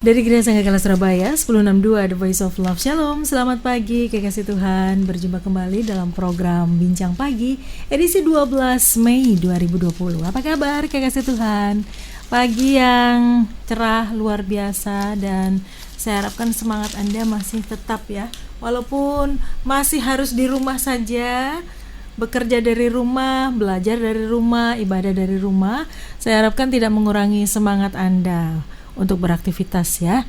Dari Gereja Sanggakala Surabaya 1062 The Voice of Love. Shalom, selamat pagi kekasih Tuhan. Berjumpa kembali dalam program Bincang Pagi edisi 12 Mei 2020. Apa kabar kekasih Tuhan? Pagi yang cerah luar biasa, dan saya harapkan semangat Anda masih tetap ya. Walaupun masih harus di rumah saja, bekerja dari rumah, belajar dari rumah, ibadah dari rumah, saya harapkan tidak mengurangi semangat Anda untuk beraktivitas ya.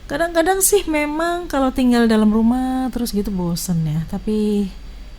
Kadang-kadang sih memang kalau tinggal dalam rumah terus gitu bosen ya, tapi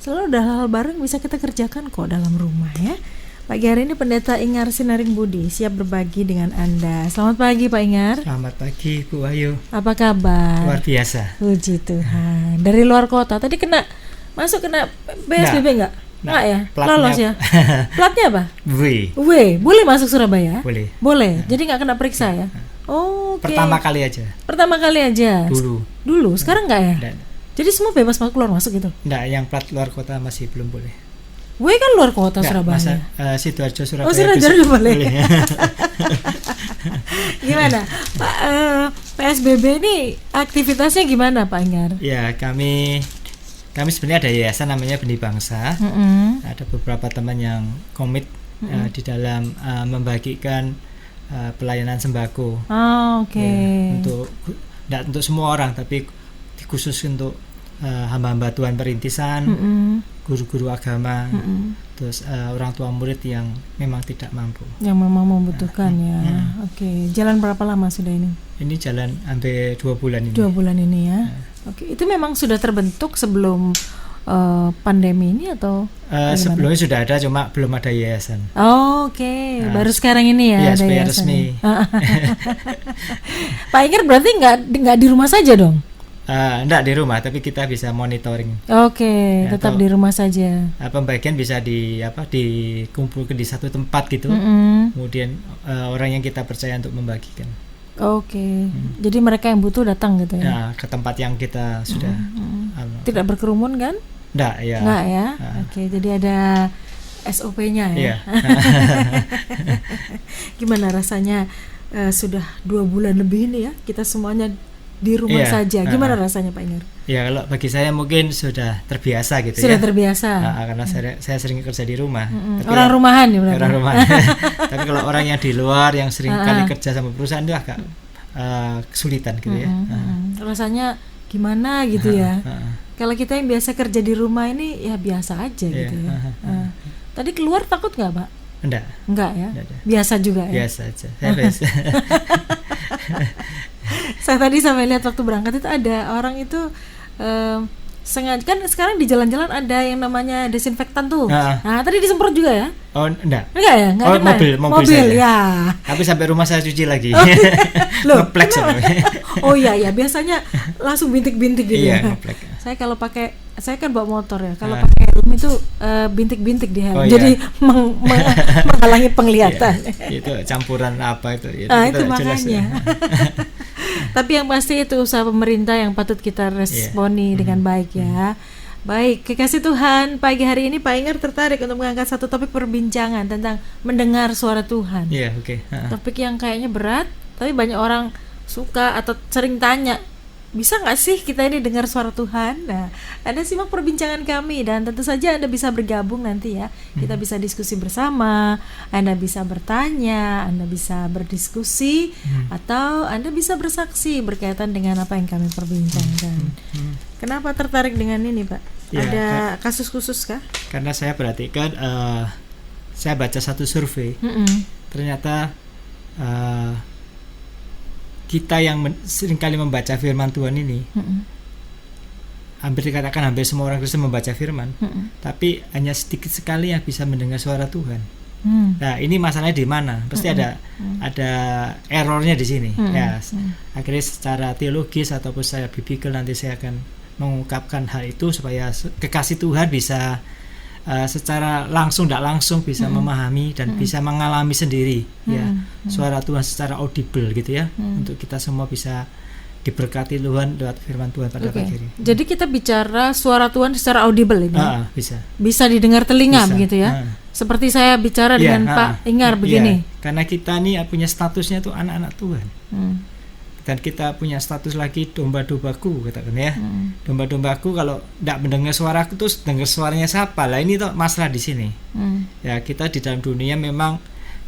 selalu ada hal-hal baru yang bisa kita kerjakan kok dalam rumah ya. Pagi hari ini Pendeta Ingar Sinaring Budi siap berbagi dengan Anda. Selamat pagi Pak Ingar. Selamat pagi Bu Ayu. Apa kabar? Luar biasa. Puji Tuhan. Dari luar kota tadi kena PSBB enggak? Enggak ya? Lolos ya? Platnya apa? W. Boleh masuk Surabaya? Boleh. Jadi nggak kena periksa ya? Oh, oke. Pertama kali aja. Dulu. Sekarang nggak ya? Nggak. Jadi semua bebas keluar masuk gitu? Nggak, yang plat luar kota masih belum boleh. W kan luar kota nggak, Surabaya. Sidoarjo Surabaya. Oh, Sidoarjo boleh. Gimana Pak? PSBB ini aktivitasnya gimana Pak Ingar? Ya, kami sebenarnya ada yayasan namanya Benih Bangsa. Ada beberapa teman yang komit di dalam membagikan pelayanan sembako. Oke. Ya, untuk semua orang, tapi khusus untuk hamba-hamba Tuhan perintisan, guru-guru agama, terus orang tua murid yang memang tidak mampu. Yang memang membutuhkan ya. Oke. Jalan berapa lama sudah ini? Ini jalan hampir 2 bulan ini. 2 bulan ini ya. Oke, itu memang sudah terbentuk sebelum pandemi ini atau sebelumnya sudah ada, cuma belum ada yayasan. Oke. Baru sekarang ini ya ada yayasan. Resmi. Pak Ingar berarti nggak di rumah saja dong? Enggak di rumah, tapi kita bisa monitoring. Oke, tetap di rumah saja. Pembagian bisa dikumpulkan di satu tempat gitu. Kemudian orang yang kita percaya untuk membagikan. Oke. Jadi mereka yang butuh datang gitu ya? Ya, ke tempat yang kita sudah. Tidak berkerumun kan? Enggak ya. Oke, jadi ada SOP-nya ya. Iya. Gimana rasanya sudah 2 bulan lebih ini ya, kita semuanya di rumah saja. Gimana rasanya Pak Ingar? Ya, kalau bagi saya mungkin sudah terbiasa gitu. Sudah terbiasa. Karena saya sering kerja di rumah. Tapi orang rumahan ya berarti. Orang rumahan. Tapi kalau orang yang di luar yang sering kali kerja sama perusahaan itu agak kesulitan gitu ya. Rasanya gimana gitu ya. Kalau kita yang biasa kerja di rumah ini ya biasa aja gitu ya. Tadi keluar takut nggak Pak? Enggak ya? Biasa juga ya? Biasa aja. Saya biasa. Saya tadi sampai lihat waktu berangkat itu ada orang itu sengaja, kan sekarang di jalan-jalan ada yang namanya desinfektan tuh. Nah, tadi disemprot juga ya? Oh, enggak ya? Enggak mobil ya. Tapi sampai rumah saya cuci lagi. Ngeplek Oh iya, biasanya langsung bintik-bintik gitu ya. Ngeplek. Saya kan bawa motor ya. Kalau pakai helm itu bintik-bintik di helm. Jadi menghalangi penglihatan. Itu campuran apa itu? Itu makanya. Tapi yang pasti itu usaha pemerintah yang patut kita responi dengan baik ya. Baik, kekasih Tuhan, pagi hari ini Pak Ingar tertarik untuk mengangkat satu topik perbincangan tentang mendengar suara Tuhan. Topik yang kayaknya berat, tapi banyak orang suka atau sering tanya, bisa nggak sih kita ini dengar suara Tuhan? Nah, Anda simak perbincangan kami, dan tentu saja Anda bisa bergabung nanti ya. Kita bisa diskusi bersama, Anda bisa bertanya, Anda bisa berdiskusi, atau Anda bisa bersaksi berkaitan dengan apa yang kami perbincangkan. Kenapa tertarik dengan ini Pak? Ada kasus khusus kah? Karena saya perhatikan, saya baca satu survei, ternyata kita yang seringkali membaca firman Tuhan ini, hampir dikatakan hampir semua orang Kristen membaca firman, tapi hanya sedikit sekali yang bisa mendengar suara Tuhan. Nah, ini masalahnya di mana? Pasti ada errornya di sini. Akhirnya secara teologis ataupun secara biblical nanti saya akan mengungkapkan hal itu supaya kekasih Tuhan bisa secara langsung tidak langsung bisa memahami dan bisa mengalami sendiri suara Tuhan secara audible gitu ya, untuk kita semua bisa diberkati Tuhan lewat firman Tuhan pada pagi hari. Jadi kita bicara suara Tuhan secara audible ini. Bisa didengar telinga begitu ya. Seperti saya bicara dengan Pak Ingar begini. Karena kita nih punya statusnya tuh anak-anak Tuhan. Dan kita punya status lagi domba-dombaku, katakan ya. Domba-dombaku kalau tidak mendengar suaraku terus dengar suaranya siapa? Lah ini tuh masalah di sini. Ya, kita di dalam dunia memang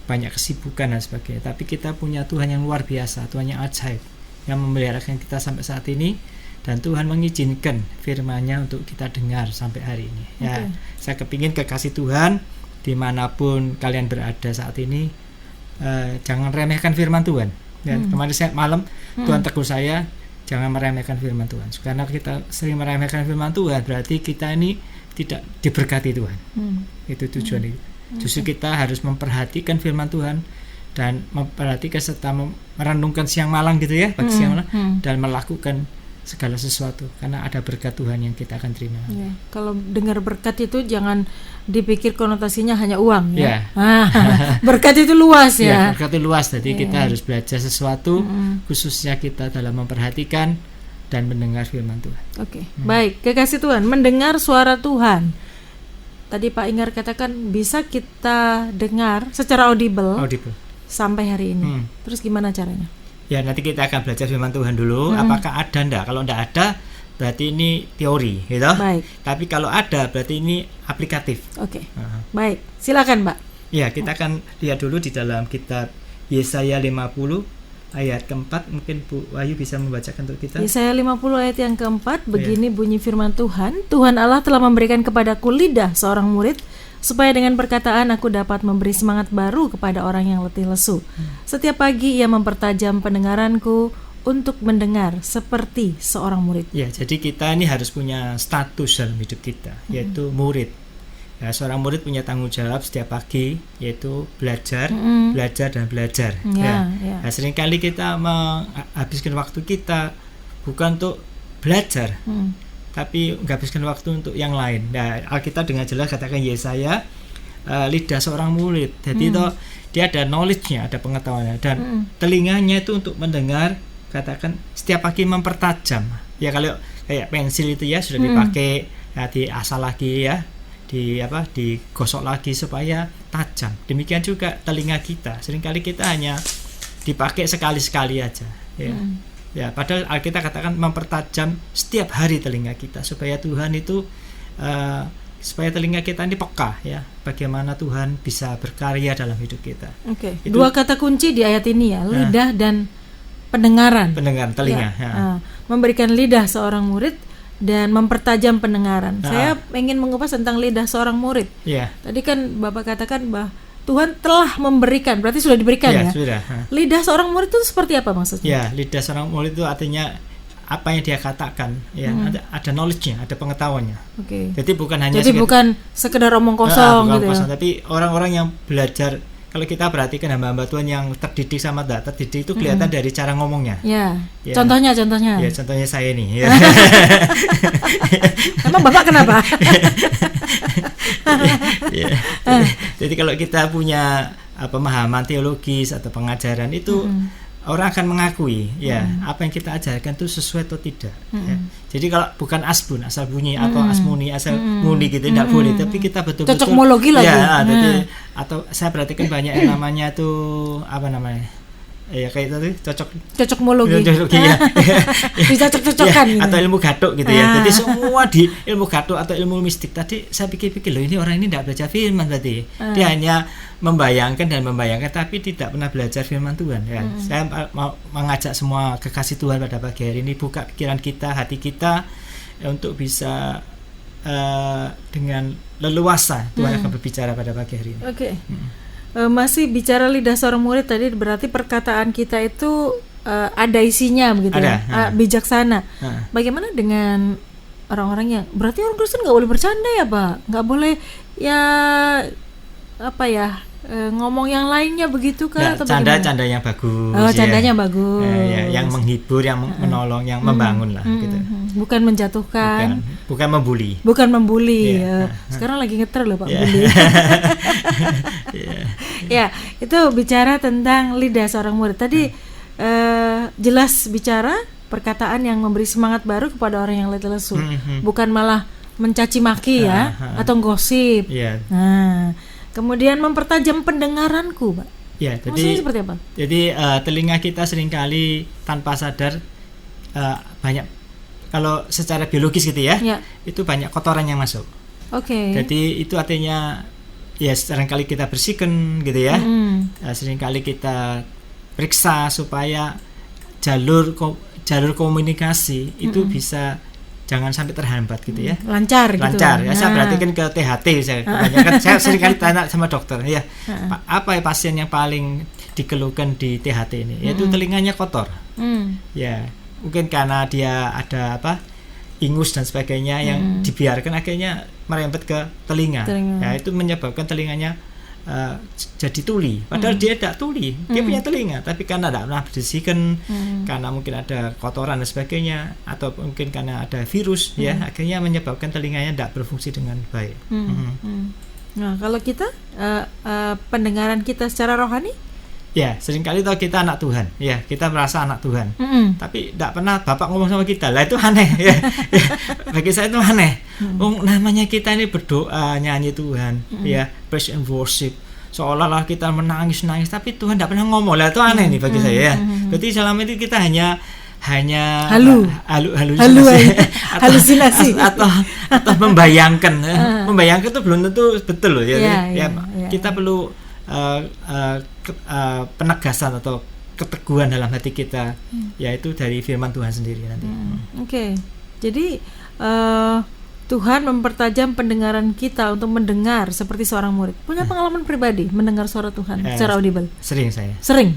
banyak kesibukan dan sebagainya, tapi kita punya Tuhan yang luar biasa, Tuhan yang ajaib, yang memeliharakan kita sampai saat ini, dan Tuhan mengizinkan firman-Nya untuk kita dengar sampai hari ini. Ya, saya kepingin kekasih Tuhan dimanapun kalian berada saat ini, jangan remehkan firman Tuhan. Dan kemarin malam Tuhan tegur saya, jangan meremehkan firman Tuhan. Karena kita sering meremehkan firman Tuhan, berarti kita ini tidak diberkati Tuhan. Itu tujuan itu. Justru kita harus memperhatikan firman Tuhan dan memperhatikan serta merenungkan siang malam gitu ya, pagi siang malam, dan melakukan segala sesuatu, karena ada berkat Tuhan yang kita akan terima. Ya, kalau dengar berkat itu jangan dipikir konotasinya hanya uang ya. Berkat itu luas ya. Berkat itu luas, jadi kita harus belajar sesuatu, khususnya kita dalam memperhatikan dan mendengar firman Tuhan. Baik, kekasih Tuhan, mendengar suara Tuhan. Tadi Pak Ingar katakan bisa kita dengar secara audible. Sampai hari ini. Terus gimana caranya? Ya, nanti kita akan belajar firman Tuhan dulu. Apakah ada enggak? Kalau enggak ada, berarti ini teori, gitu. Baik. Tapi kalau ada, berarti ini aplikatif. Baik, silakan, Mbak. Ya, kita akan lihat dulu di dalam kitab Yesaya 50 ayat keempat. Mungkin Bu Wahyu bisa membacakan untuk kita. Yesaya 50 ayat yang keempat, begini bunyi firman Tuhan. Tuhan Allah telah memberikan kepadaku lidah seorang murid, supaya dengan perkataan aku dapat memberi semangat baru kepada orang yang letih lesu. Setiap pagi ia mempertajam pendengaranku untuk mendengar seperti seorang murid. Ya, jadi kita ini harus punya status dalam hidup kita, yaitu murid. Ya, seorang murid punya tanggung jawab setiap pagi, yaitu belajar, belajar dan belajar. Nah, seringkali kita menghabiskan waktu kita bukan untuk belajar, tapi menghabiskan waktu untuk yang lain. Nah, Alkitab dengan jelas katakan Yesaya lidah seorang murid. Jadi itu dia ada knowledge-nya, ada pengetahuannya, dan telinganya itu untuk mendengar, katakan setiap pagi mempertajam. Ya, kalau kayak pensil itu ya sudah dipakai, ya, diasah lagi ya, digosok lagi supaya tajam. Demikian juga telinga kita. Seringkali kita hanya dipakai sekali-sekali aja. Ya. Ya, padahal kita katakan mempertajam setiap hari telinga kita supaya Tuhan itu supaya telinga kita ini peka ya, bagaimana Tuhan bisa berkarya dalam hidup kita. Dua kata kunci di ayat ini ya, lidah dan pendengaran. Pendengaran telinga. Memberikan lidah seorang murid dan mempertajam pendengaran. Saya ingin mengupas tentang lidah seorang murid. Tadi kan Bapak katakan bahwa Tuhan telah memberikan, berarti sudah diberikan ya? Sudah. Lidah seorang murid itu seperti apa maksudnya? Ya, lidah seorang murid itu artinya apa yang dia katakan, ya, ada knowledge-nya, ada pengetahuannya. Jadi bukan hanya bukan sekedar omong kosong gitu kosong, ya. Tapi orang-orang yang belajar. Kalau kita perhatikan hamba-hamba Tuhan yang terdidik sama tidak terdidik itu kelihatan dari cara ngomongnya. Contohnya. Ya, contohnya saya nih. Ya. Emang Bapak kenapa? Jadi kalau kita punya pemahaman teologis atau pengajaran itu orang akan mengakui apa yang kita ajarkan itu sesuai atau tidak. Ya. Jadi kalau bukan asbun asal bunyi atau asmuni asal muni gitu tidak boleh, tapi kita betul-betul cocokmologi lagi. Jadi, atau saya perhatikan banyak yang namanya tuh apa namanya? Ya kayak tadi cocokmologi ya. Dicocok-cocokkan gitu. Atau ilmu gatuk gitu ya. Jadi semua di ilmu gatuk atau ilmu mistik tadi saya pikir-pikir loh, ini orang ini tidak belajar firman berarti. Dia hanya membayangkan tapi tidak pernah belajar firman Tuhan ya. Saya mau mengajak semua kekasih Tuhan pada pagi hari ini, buka pikiran kita, hati kita untuk bisa dengan leluasa Tuhan akan berbicara pada pagi hari ini. Masih bicara lidah seorang murid tadi, berarti perkataan kita itu ada isinya begitu ya, bijaksana. Bagaimana dengan orang-orang yang berarti orang Kristen nggak boleh bercanda ya Pak, nggak boleh ya ngomong yang lainnya begitu kan? Canda yang bagus. Candanya bagus. Yang menghibur, yang menolong, yang membangun lah gitu. Bukan menjatuhkan. Bukan membuli. Sekarang lagi ngeter loh Pak bully. Ya, itu bicara tentang lidah seorang murid. Tadi jelas bicara perkataan yang memberi semangat baru kepada orang yang letih lesu. Bukan malah mencaci maki atau gosip. Kemudian mempertajam pendengaranku, Pak. Ya, Maksudnya seperti apa? Jadi telinga kita seringkali tanpa sadar banyak, kalau secara biologis gitu ya, itu banyak kotoran yang masuk. Jadi itu artinya ya seringkali kita bersihkan gitu ya. Seringkali kita periksa supaya jalur komunikasi itu bisa jangan sampai terhambat gitu ya. Lancar gitu. Ya, saya perhatikan ke THT kebanyakan saya seringkali tanya sama dokter ya. Apa ya pasien yang paling dikeluhkan di THT ini? Yaitu telinganya kotor. Ya, mungkin karena dia ada ingus dan sebagainya yang dibiarkan akhirnya merembet ke telinga. Ya, itu menyebabkan telinganya jadi tuli, padahal dia tidak tuli, dia punya telinga, tapi karena tidak pernah bersihkan, karena mungkin ada kotoran dan sebagainya, atau mungkin karena ada virus, ya akhirnya menyebabkan telinganya tidak berfungsi dengan baik. Nah, kalau kita pendengaran kita secara rohani, ya seringkali tahu kita anak Tuhan, ya kita merasa anak Tuhan, tapi tidak pernah Bapak ngomong sama kita, lah itu aneh, ya. Bagi saya itu aneh. Namanya kita ini berdoa, nyanyi Tuhan, ya praise and worship, seolah-olah kita menangis, tapi Tuhan tidak pernah ngomong, lah itu aneh nih bagi saya, ya. Berarti selama itu kita hanya halusinasi atau membayangkan, membayangkan itu belum tentu betul loh, ya. Kita perlu penegasan atau keteguhan dalam hati kita, yaitu dari firman Tuhan sendiri nanti. Jadi Tuhan mempertajam pendengaran kita untuk mendengar seperti seorang murid. Punya pengalaman pribadi mendengar suara Tuhan secara audible? Sering saya. Sering?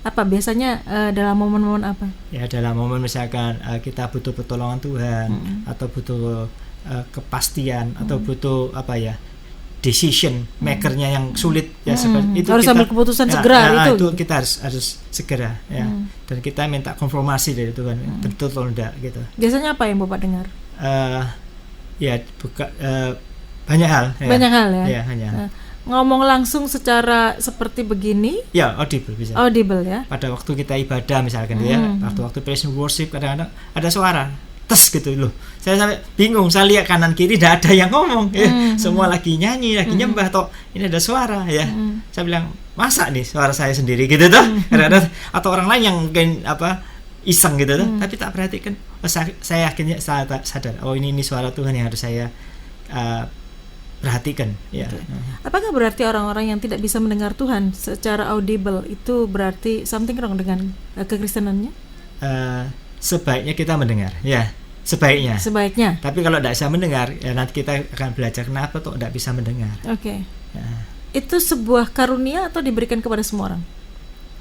Apa biasanya dalam momen-momen apa? Ya, dalam momen misalkan kita butuh pertolongan Tuhan, atau butuh kepastian, atau butuh decision makernya yang sulit, ya seperti itu, harus ambil keputusan segera, itu kita harus segera, ya. Dan kita minta konfirmasi dari Tuhan, betul atau enggak gitu. Biasanya apa yang Bapak dengar? Banyak hal. Banyak hal ya. Ya, hanya. Ngomong langsung secara seperti begini? Ya, audible bisa. Audible ya. Pada waktu kita ibadah misalkan ya, waktu praise and worship kadang-kadang ada suara tes gitu loh. Saya sampai bingung, saya lihat kanan kiri tidak ada yang ngomong, ya. Semua lagi nyanyi, lagi nyembah, toh ini ada suara, ya. Saya bilang, masa nih suara saya sendiri gitu tuh? Kadang-kadang atau orang lain yang mungkin iseng gitu tuh, tapi tak perhatikan. Saya akhirnya sadar, oh ini suara Tuhan yang harus saya perhatikan, ya. Apakah berarti orang-orang yang tidak bisa mendengar Tuhan secara audible itu berarti something wrong dengan kekristenannya? Sebaiknya kita mendengar, ya. Sebaiknya. Tapi kalau tidak bisa mendengar, ya nanti kita akan belajar kenapa kok tidak bisa mendengar. Ya. Itu sebuah karunia atau diberikan kepada semua orang?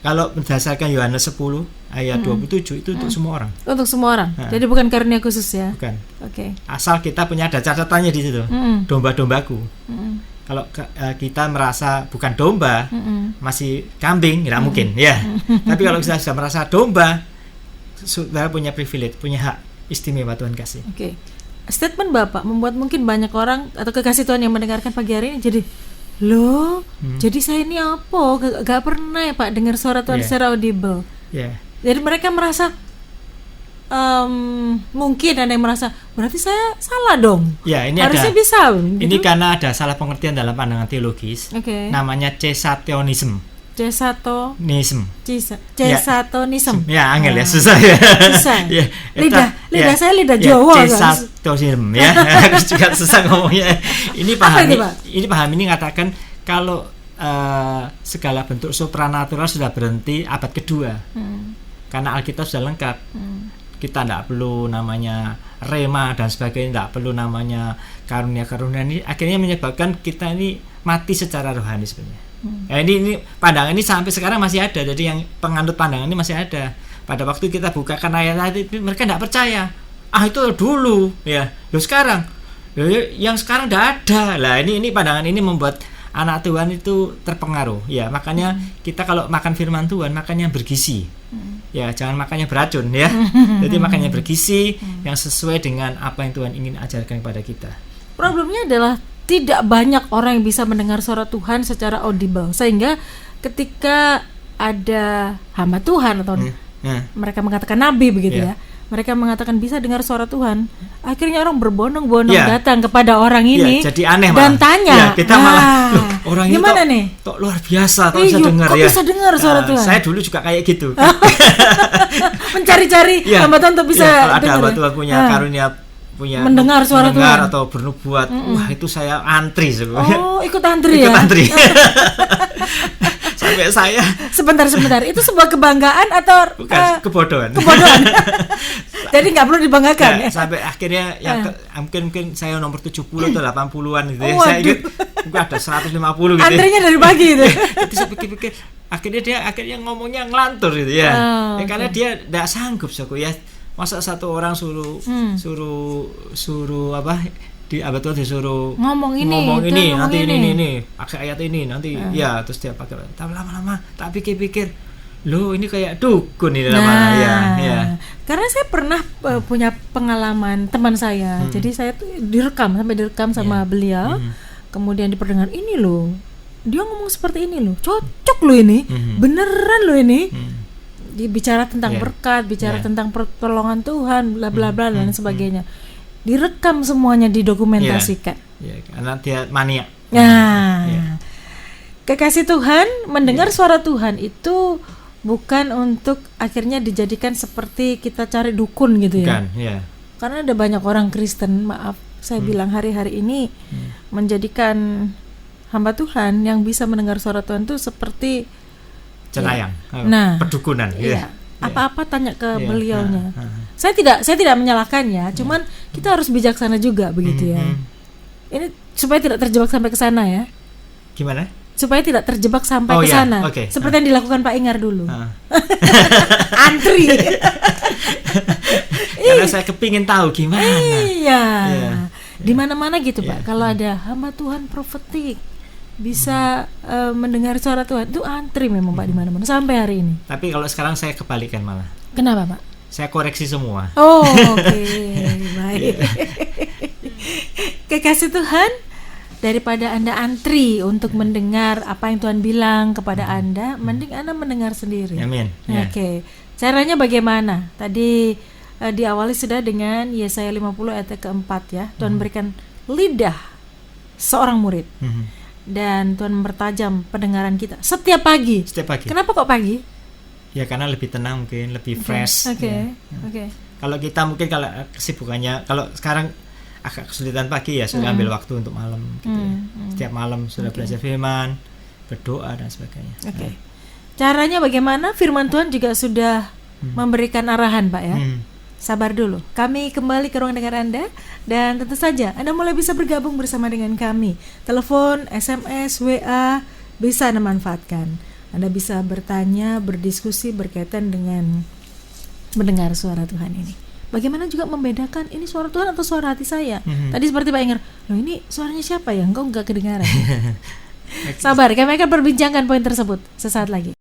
Kalau berdasarkan Yohanes 10 ayat 27 itu untuk semua orang. Untuk semua orang. Jadi bukan karunia khusus ya? Bukan. Asal kita punya ada catatannya di situ. Domba-dombaku. Kalau kita merasa bukan domba, masih kambing, tidak mungkin, ya. Tapi kalau kita sudah merasa domba, saudara punya privilege, punya hak istimewa Tuhan kasih. Statement Bapak membuat mungkin banyak orang atau kekasih Tuhan yang mendengarkan pagi hari ini jadi, jadi saya ini apa? Gak pernah ya Pak dengar suara Tuhan secara audible. Jadi mereka merasa mungkin ada yang merasa berarti saya salah dong. Ini harusnya bisa. Gitu? Ini karena ada salah pengertian dalam pandangan teologis. Namanya cesatonism. Cesatonism. Ya, angel ya, susah ya. Susah. Lidah saya lidah Jawa. Cesatonism ya. Aku juga susah ngomongnya. Ini paham ini mengatakan kalau segala bentuk supranatural sudah berhenti abad kedua. Karena Alkitab sudah lengkap. Kita tidak perlu namanya rema dan sebagainya, tidak perlu namanya karunia-karunia. Ini akhirnya menyebabkan kita ini mati secara rohani sebenarnya. Ini pandangan ini sampai sekarang masih ada. Jadi yang penganut pandangan ini masih ada. Pada waktu kita bukakan ayat itu mereka tidak percaya. Itu dulu, ya. Loh sekarang, yang sekarang tidak ada. Lah ini pandangan ini membuat anak Tuhan itu terpengaruh. Ya makanya kita kalau makan firman Tuhan makannya bergizi. Ya jangan makannya beracun, ya. Jadi makannya bergizi yang sesuai dengan apa yang Tuhan ingin ajarkan kepada kita. Problemnya adalah tidak banyak orang yang bisa mendengar suara Tuhan secara audible, sehingga ketika ada hamba Tuhan atau mereka mengatakan nabi begitu, ya, mereka mengatakan bisa dengar suara Tuhan, akhirnya orang berbondong-bondong Ya. datang kepada orang ini jadi aneh dan malah. tanya, Ya, kita malah, loh, orang ini gimana kok- nih? kok luar biasa, kok Iya, bisa dengar kok ya. bisa dengar suara Tuhan? Saya dulu juga kayak gitu. Mencari-cari Ya, hamba Tuhan untuk bisa ya, kalau ada dengar hamba ya? Tuhan punya karunia, punya Mendengar suara Tuhan. atau bernubuat, wah itu saya antri sebenarnya. Oh, ikut antri Ikut ya? antri. Sampai saya Sebentar, itu sebuah kebanggaan atau bukan kebodohan. kebodohan? Jadi nggak perlu dibanggakan ya? Ya, sampai akhirnya yang mungkin saya nomor 70 atau 80-an gitu ya. Waduh. Saya ingat mungkin ada 150 gitu. Ya. Antrinya dari pagi itu. Itu saya pikir-pikir akhirnya ngomongnya ngelantur gitu ya. Oh, Ya, karena dia enggak sanggup Saku ya. Masa satu orang suruh apa di abad itu disuruh Ngomong ini, nanti ini. ini pakai ayat ini nanti ya terus dia pakai tapi lama-lama tak pikir-pikir loh ini kayak dukun ini lama ya. Karena saya pernah punya pengalaman teman saya. Jadi saya tuh direkam sama beliau. Kemudian diperdengar ini loh. Dia ngomong seperti ini loh. Cocok loh ini. Beneran loh ini. Dia bicara tentang berkat, bicara tentang pertolongan Tuhan, bla bla bla dan sebagainya. Direkam semuanya, didokumentasikan. Ya, karena dia mania. Nah, kekasih Tuhan mendengar suara Tuhan itu bukan untuk akhirnya dijadikan seperti kita cari dukun gitu ya. Bukan, ya. Karena ada banyak orang Kristen, maaf saya bilang hari-hari ini menjadikan hamba Tuhan yang bisa mendengar suara Tuhan itu seperti Cenayang. Nah, Pedukunan iya. Apa-apa tanya ke Iya. beliaunya. Saya tidak menyalahkan ya, cuman kita harus bijaksana juga begitu ya. Ini supaya tidak terjebak sampai ke sana ya. Gimana? Supaya tidak terjebak sampai ke iya, sana. oke. Seperti yang dilakukan Pak Ingar dulu. Antri. Karena saya kepingin tahu gimana. Iya. Iya. Di mana-mana gitu, Pak. Iya. Kalau ada hamba Tuhan profetik bisa mendengar suara Tuhan, itu antri memang Pak di mana-mana sampai hari ini. Tapi kalau sekarang saya kebalikan malah. Kenapa, Pak? Saya koreksi semua. Oh, oke. Baik. Kekasih Tuhan, daripada Anda antri untuk mendengar apa yang Tuhan bilang kepada Anda, mending Anda mendengar sendiri. Amin. Ya. Oke. Caranya bagaimana? Tadi diawali sudah dengan Yesaya 50 ayat keempat ya. Tuhan berikan lidah seorang murid. Dan Tuhan mempertajam pendengaran kita setiap pagi. Setiap pagi. Kenapa kok pagi? Ya karena lebih tenang mungkin, lebih fresh. Oke. Ya. Kalau kita mungkin kalau kesibukannya, kalau sekarang agak kesulitan pagi ya sudah ambil waktu untuk malam gitu ya. Setiap malam sudah belajar firman, berdoa dan sebagainya. Oke. Caranya bagaimana? Firman Tuhan juga sudah memberikan arahan, Pak ya. Sabar dulu. Kami kembali ke ruang dengar Anda dan tentu saja Anda mulai bisa bergabung bersama dengan kami. Telepon, SMS, WA bisa Anda manfaatkan. Anda bisa bertanya, berdiskusi berkaitan dengan mendengar suara Tuhan ini. Bagaimana juga membedakan ini suara Tuhan atau suara hati saya? Tadi seperti Pak Inger, loh ini suaranya siapa ya? Engkau enggak kedengaran. Sabar, kami akan perbincangkan poin tersebut sesaat lagi.